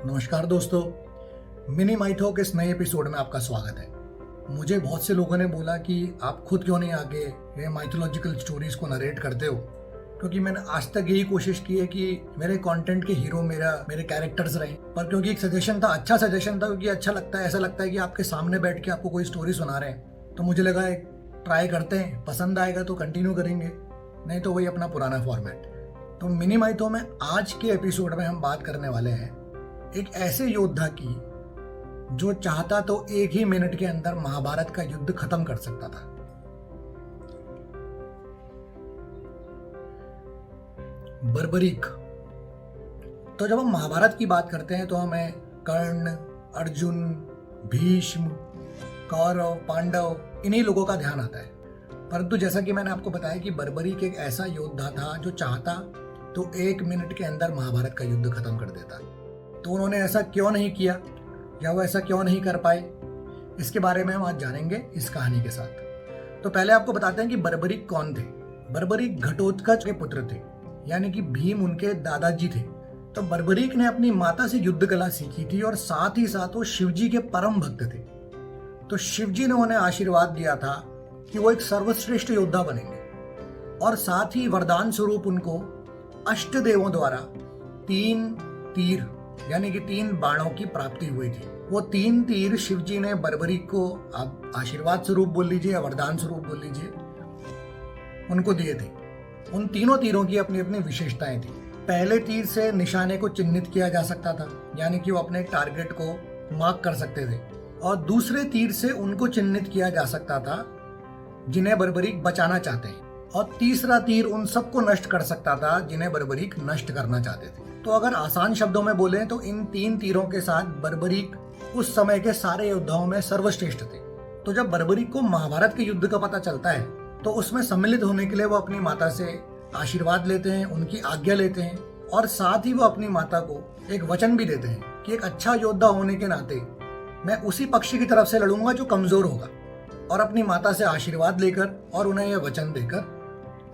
नमस्कार दोस्तों, mini mytho के इस नए एपिसोड में आपका स्वागत है। मुझे बहुत से लोगों ने बोला कि आप खुद क्यों नहीं आगे ये माइथोलॉजिकल स्टोरीज को नरेट करते हो, क्योंकि मैंने आज तक यही कोशिश की है कि मेरे कंटेंट के हीरो मेरे कैरेक्टर्स रहें। पर क्योंकि एक सजेशन था, अच्छा सजेशन था, क्योंकि अच्छा लगता है, ऐसा लगता है कि आपके सामने बैठ के आपको कोई स्टोरी सुना रहे हैं, तो मुझे लगा एक ट्राई करते हैं, पसंद आएगा तो कंटिन्यू करेंगे, नहीं तो वही अपना पुराना फॉर्मेट। तो मिनी माइथो में आज के एपिसोड में हम बात करने वाले हैं एक ऐसे योद्धा की जो चाहता तो एक ही मिनट के अंदर महाभारत का युद्ध खत्म कर सकता था। बर्बरीक। तो जब हम महाभारत की बात करते हैं तो हमें कर्ण, अर्जुन, भीष्म, कौरव, पांडव, इन्हीं लोगों का ध्यान आता है। परंतु जैसा कि मैंने आपको बताया कि बर्बरीक एक ऐसा योद्धा था जो चाहता तो एक मिनट के अंदर महाभारत का युद्ध खत्म कर देता। तो उन्होंने ऐसा क्यों नहीं किया या वो ऐसा क्यों नहीं कर पाए, इसके बारे में हम आज जानेंगे इस कहानी के साथ। तो पहले आपको बताते हैं कि बर्बरीक कौन थे। बर्बरीक घटोत्कच के पुत्र थे, यानी कि भीम उनके दादाजी थे। तो बर्बरीक ने अपनी माता से युद्ध कला सीखी थी और साथ ही साथ वो शिवजी के परम भक्त थे। तो शिवजी ने उन्हें आशीर्वाद दिया था कि वो एक सर्वश्रेष्ठ योद्धा बनेंगे, और साथ ही वरदान स्वरूप उनको अष्ट देवों द्वारा 3 तीर यानी कि 3 बाणों की प्राप्ति हुई थी। वो 3 तीर शिवजी ने बर्बरीक को, आप आशीर्वाद स्वरूप बोल लीजिए या वरदान स्वरूप बोल लीजिए, उनको दिए थे। उन तीनों तीरों की अपनी अपनी विशेषताएं थी। पहले तीर से निशाने को चिन्हित किया जा सकता था, यानी कि वो अपने टारगेट को मार्क कर सकते थे, और दूसरे तीर से उनको चिन्हित किया जा सकता था जिन्हें बर्बरीक बचाना चाहते हैं, और तीसरा तीर उन सबको नष्ट कर सकता था जिन्हें बर्बरीक नष्ट करना चाहते थे। तो अगर आसान शब्दों में बोलें तो इन 3 तीरों के साथ बर्बरीक उस समय के सारे योद्धाओं में सर्वश्रेष्ठ थे। तो जब बर्बरीक को महाभारत के युद्ध का पता चलता है तो उसमें सम्मिलित होने के लिए वो अपनी माता से आशीर्वाद लेते हैं, उनकी आज्ञा लेते हैं, और साथ ही वो अपनी माता को एक वचन भी देते हैं कि एक अच्छा योद्धा होने के नाते मैं उसी पक्ष की तरफ से लड़ूंगा जो कमजोर होगा। और अपनी माता से आशीर्वाद लेकर और उन्हें यह वचन देकर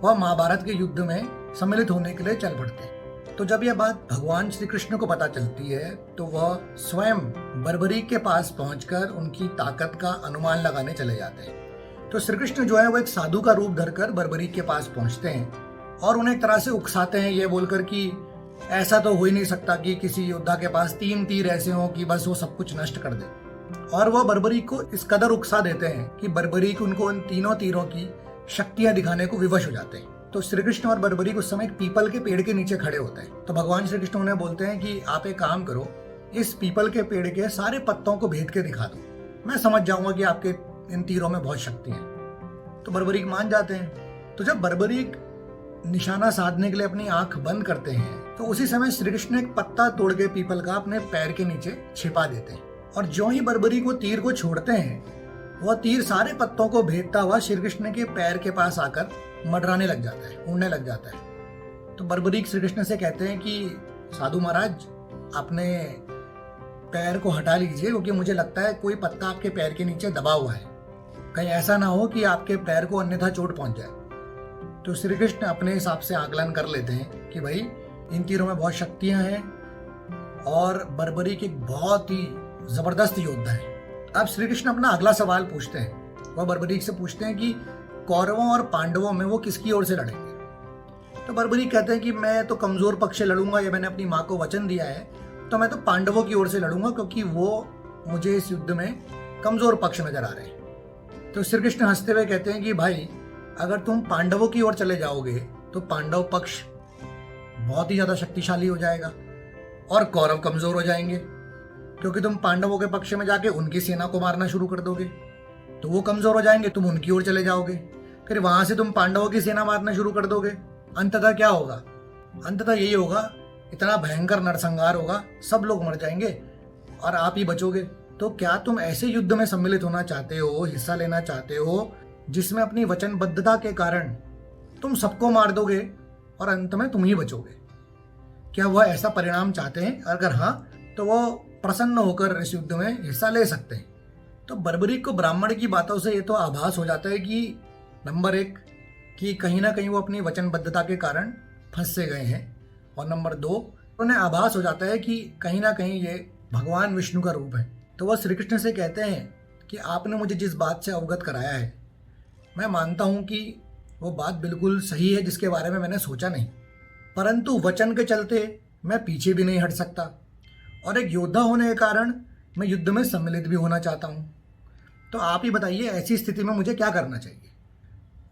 वह महाभारत के युद्ध में सम्मिलित होने के लिए चल पड़ते हैं। तो जब यह बात भगवान श्री कृष्ण को पता चलती है तो वह स्वयं बर्बरीक के पास पहुंचकर उनकी ताकत का अनुमान लगाने चले जाते हैं। तो श्री कृष्ण जो है वो एक साधु का रूप धरकर बर्बरीक के पास पहुंचते हैं और उन्हें एक तरह से उकसाते हैं, ये बोलकर कि ऐसा तो हो ही नहीं सकता कि किसी योद्धा के पास 3 तीर ऐसे हों कि बस वो सब कुछ नष्ट कर दे। और वह बर्बरीक को इस कदर उकसा देते हैं कि बर्बरीक उनको उन तीनों तीरों की शक्तियां दिखाने को विवश हो जाते हैं। तो श्री कृष्ण और बर्बरीक उस समय एक पीपल के पेड़ के नीचे खड़े होते हैं। तो भगवान श्री कृष्ण उन्हें बोलते हैं कि आप एक काम करो, इस पीपल के पेड़ के सारे पत्तों को भेद के दिखा दो, मैं समझ जाऊंगा कि आपके इन तीरों में बहुत शक्ति है। तो बर्बरीक मान जाते हैं। तो जब बर्बरीक निशाना साधने के लिए अपनी आंख बंद करते हैं तो उसी समय श्री कृष्ण एक पत्ता तोड़ के पीपल का अपने पैर के नीचे छिपा देते हैं, और जो ही बर्बरीक वो तीर को छोड़ते हैं वह तीर सारे पत्तों को भेदता हुआ श्री कृष्ण के पैर के पास आकर मंडराने लग जाता है, उड़ने लग जाता है। तो बर्बरीक श्री कृष्ण से कहते हैं कि साधु महाराज, अपने पैर को हटा लीजिए, क्योंकि मुझे लगता है कोई पत्ता आपके पैर के नीचे दबा हुआ है, कहीं ऐसा ना हो कि आपके पैर को अन्यथा चोट पहुंच जाए। तो श्री कृष्ण अपने हिसाब से आकलन कर लेते हैं कि भाई इन तीरों में बहुत शक्तियां हैं और बर्बरीक एक बहुत ही जबरदस्त योद्धा है। अब श्री कृष्ण अपना अगला सवाल पूछते हैं। वह बर्बरीक से पूछते हैं कि कौरवों और पांडवों में वो किसकी ओर से लड़ेंगे। तो बर्बरीक कहते हैं कि मैं तो कमजोर पक्ष से लड़ूंगा, ये मैंने अपनी माँ को वचन दिया है, तो मैं तो पांडवों की ओर से लड़ूंगा, क्योंकि वो मुझे इस युद्ध में कमजोर पक्ष नजर आ रहे हैं। तो श्री कृष्ण हंसते हुए कहते हैं कि भाई, अगर तुम पांडवों की ओर चले जाओगे तो पांडव पक्ष बहुत ही ज्यादा शक्तिशाली हो जाएगा और कौरव कमजोर हो जाएंगे, क्योंकि तुम पांडवों के पक्ष में जाके उनकी सेना को मारना शुरू कर दोगे, तो वो कमजोर हो जाएंगे, तुम उनकी ओर चले जाओगे, फिर वहां से तुम पांडवों की सेना मारना शुरू कर दोगे। अंततः क्या होगा? अंततः यही होगा, इतना भयंकर नरसंहार होगा, सब लोग मर जाएंगे और आप ही बचोगे। तो क्या तुम ऐसे युद्ध में सम्मिलित होना चाहते हो, हिस्सा लेना चाहते हो, जिसमें अपनी वचनबद्धता के कारण तुम सबको मार दोगे और अंत में तुम ही बचोगे? क्या वह ऐसा परिणाम चाहते हैं? अगर हाँ, तो वो प्रसन्न होकर इस युद्ध में हिस्सा ले सकते हैं। तो बर्बरीक को ब्राह्मण की बातों से ये तो आभास हो जाता है कि नंबर 1 कि कहीं ना कहीं वो अपनी वचनबद्धता के कारण फंस से गए हैं, और नंबर 2 उन्हें आभास हो जाता है कि कहीं ना कहीं ये भगवान विष्णु का रूप है। तो वह श्री कृष्ण से कहते हैं कि आपने मुझे जिस बात से अवगत कराया है, मैं मानता हूँ कि वो बात बिल्कुल सही है जिसके बारे में मैंने सोचा नहीं, परंतु वचन के चलते मैं पीछे भी नहीं हट सकता और एक योद्धा होने के कारण मैं युद्ध में सम्मिलित भी होना चाहता हूँ। तो आप ही बताइए ऐसी स्थिति में मुझे क्या करना चाहिए।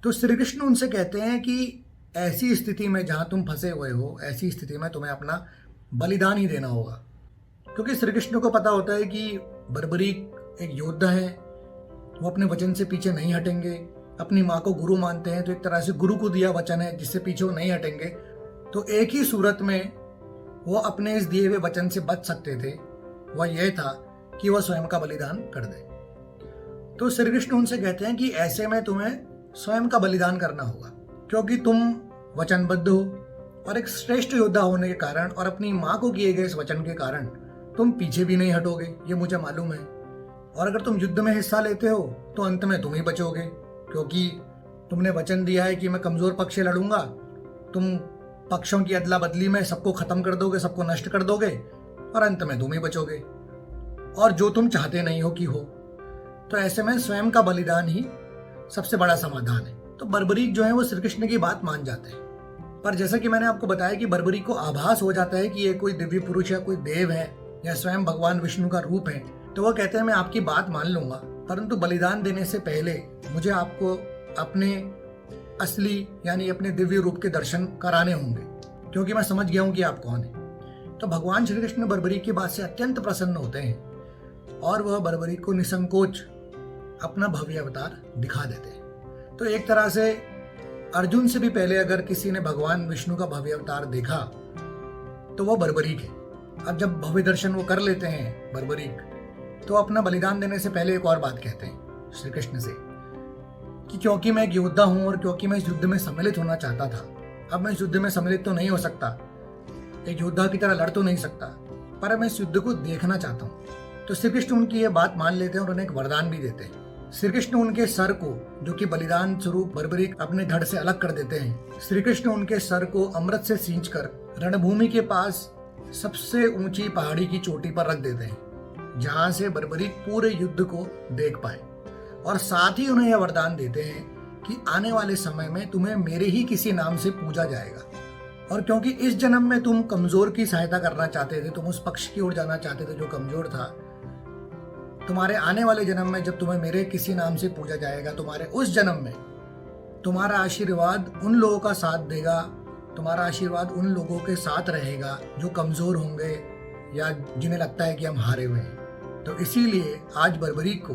तो श्री कृष्ण उनसे कहते हैं कि ऐसी स्थिति में जहाँ तुम फंसे हुए हो, ऐसी स्थिति में तुम्हें अपना बलिदान ही देना होगा, क्योंकि श्री कृष्ण को पता होता है कि बर्बरीक एक योद्धा है, वो अपने वचन से पीछे नहीं हटेंगे। अपनी माँ को गुरु मानते हैं, तो एक तरह से गुरु को दिया वचन है जिससे पीछे वो नहीं हटेंगे। तो एक ही सूरत में वो अपने इस दिए हुए वचन से बच सकते थे, वह यह था कि वह स्वयं का बलिदान कर दे। तो श्री कृष्ण उनसे कहते हैं कि ऐसे में तुम्हें स्वयं का बलिदान करना होगा, क्योंकि तुम वचनबद्ध हो और एक श्रेष्ठ योद्धा होने के कारण और अपनी माँ को किए गए इस वचन के कारण तुम पीछे भी नहीं हटोगे, ये मुझे मालूम है। और अगर तुम युद्ध में हिस्सा लेते हो तो अंत में तुम ही बचोगे, क्योंकि तुमने वचन दिया है कि मैं कमजोर पक्ष से लड़ूंगा। तुम पक्षों की अदला बदली में सबको खत्म कर दोगे, सबको नष्ट कर दोगे और अंत में तुम ही बचोगे, और जो तुम चाहते नहीं हो कि हो। तो ऐसे में स्वयं का बलिदान ही सबसे बड़ा समाधान है। तो बर्बरीक जो है वो श्री कृष्ण की बात मान जाते हैं, पर जैसा कि मैंने आपको बताया कि बर्बरीक को आभास हो जाता है कि ये कोई दिव्य पुरुष या कोई देव है या स्वयं भगवान विष्णु का रूप है। तो वो कहते हैं मैं आपकी बात मान लूंगा, परंतु बलिदान देने से पहले मुझे आपको अपने असली यानी अपने दिव्य रूप के दर्शन कराने होंगे, क्योंकि मैं समझ गया हूं कि आप कौन है। तो भगवान श्री कृष्ण बर्बरीक की बात से अत्यंत प्रसन्न होते हैं और वह बर्बरीक को निसंकोच अपना भव्य अवतार दिखा देते हैं। तो एक तरह से अर्जुन से भी पहले अगर किसी ने भगवान विष्णु का भव्य अवतार देखा तो वो बर्बरीक है। अब जब भव्य दर्शन वो कर लेते हैं बर्बरीक, तो अपना बलिदान देने से पहले एक और बात कहते हैं श्री कृष्ण से कि क्योंकि मैं एक योद्धा हूं और क्योंकि मैं इस युद्ध में सम्मिलित होना चाहता था, अब मैं इस युद्ध में सम्मिलित तो नहीं हो सकता, एक योद्धा की तरह लड़ तो नहीं सकता, पर मैं इस युद्ध को देखना चाहता हूं। तो श्री कृष्ण उनकी ये बात मान लेते हैं और उन्हें एक वरदान भी देते हैं। श्री कृष्ण उनके सर को, जो कि बलिदान स्वरूप बर्बरीक अपने धड़ से अलग कर देते हैं, श्री कृष्ण उनके सर को अमृत से सींचकर रणभूमि के पास सबसे ऊंची पहाड़ी की चोटी पर रख देते हैं, जहां से बर्बरीक पूरे युद्ध को देख पाए। और साथ ही उन्हें यह वरदान देते हैं कि आने वाले समय में तुम्हें मेरे ही किसी नाम से पूजा जाएगा, और क्योंकि इस जन्म में तुम कमजोर की सहायता करना चाहते थे, तुम उस पक्ष की ओर जाना चाहते थे जो कमजोर था, तुम्हारे आने वाले जन्म में जब तुम्हें मेरे किसी नाम से पूजा जाएगा, तुम्हारे उस जन्म में तुम्हारा आशीर्वाद उन लोगों का साथ देगा, तुम्हारा आशीर्वाद उन लोगों के साथ रहेगा जो कमजोर होंगे या जिन्हें लगता है कि हम हारे हुए हैं। तो इसीलिए आज बर्बरीक को,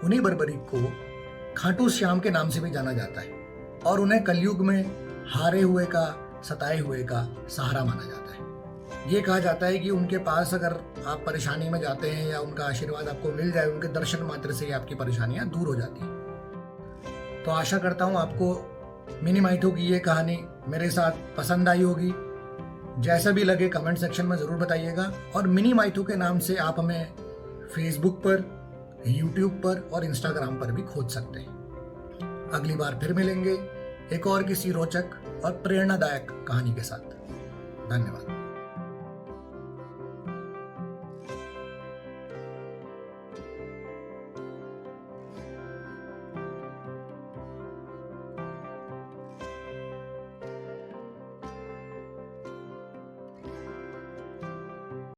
उन्हीं बर्बरीक को खाटू श्याम के नाम से भी जाना जाता है, और उन्हें कलयुग में हारे हुए का, सताए हुए का सहारा माना जाता है। ये कहा जाता है कि उनके पास अगर आप परेशानी में जाते हैं या उनका आशीर्वाद आपको मिल जाए, उनके दर्शन मात्र से ही आपकी परेशानियां दूर हो जाती हैं। तो आशा करता हूँ आपको मिनी माइथो की ये कहानी मेरे साथ पसंद आई होगी। जैसा भी लगे कमेंट सेक्शन में ज़रूर बताइएगा, और मिनी माइथो के नाम से आप हमें फेसबुक पर, यूट्यूब पर और इंस्टाग्राम पर भी खोज सकते हैं। अगली बार फिर मिलेंगे एक और किसी रोचक और प्रेरणादायक कहानी के साथ। धन्यवाद।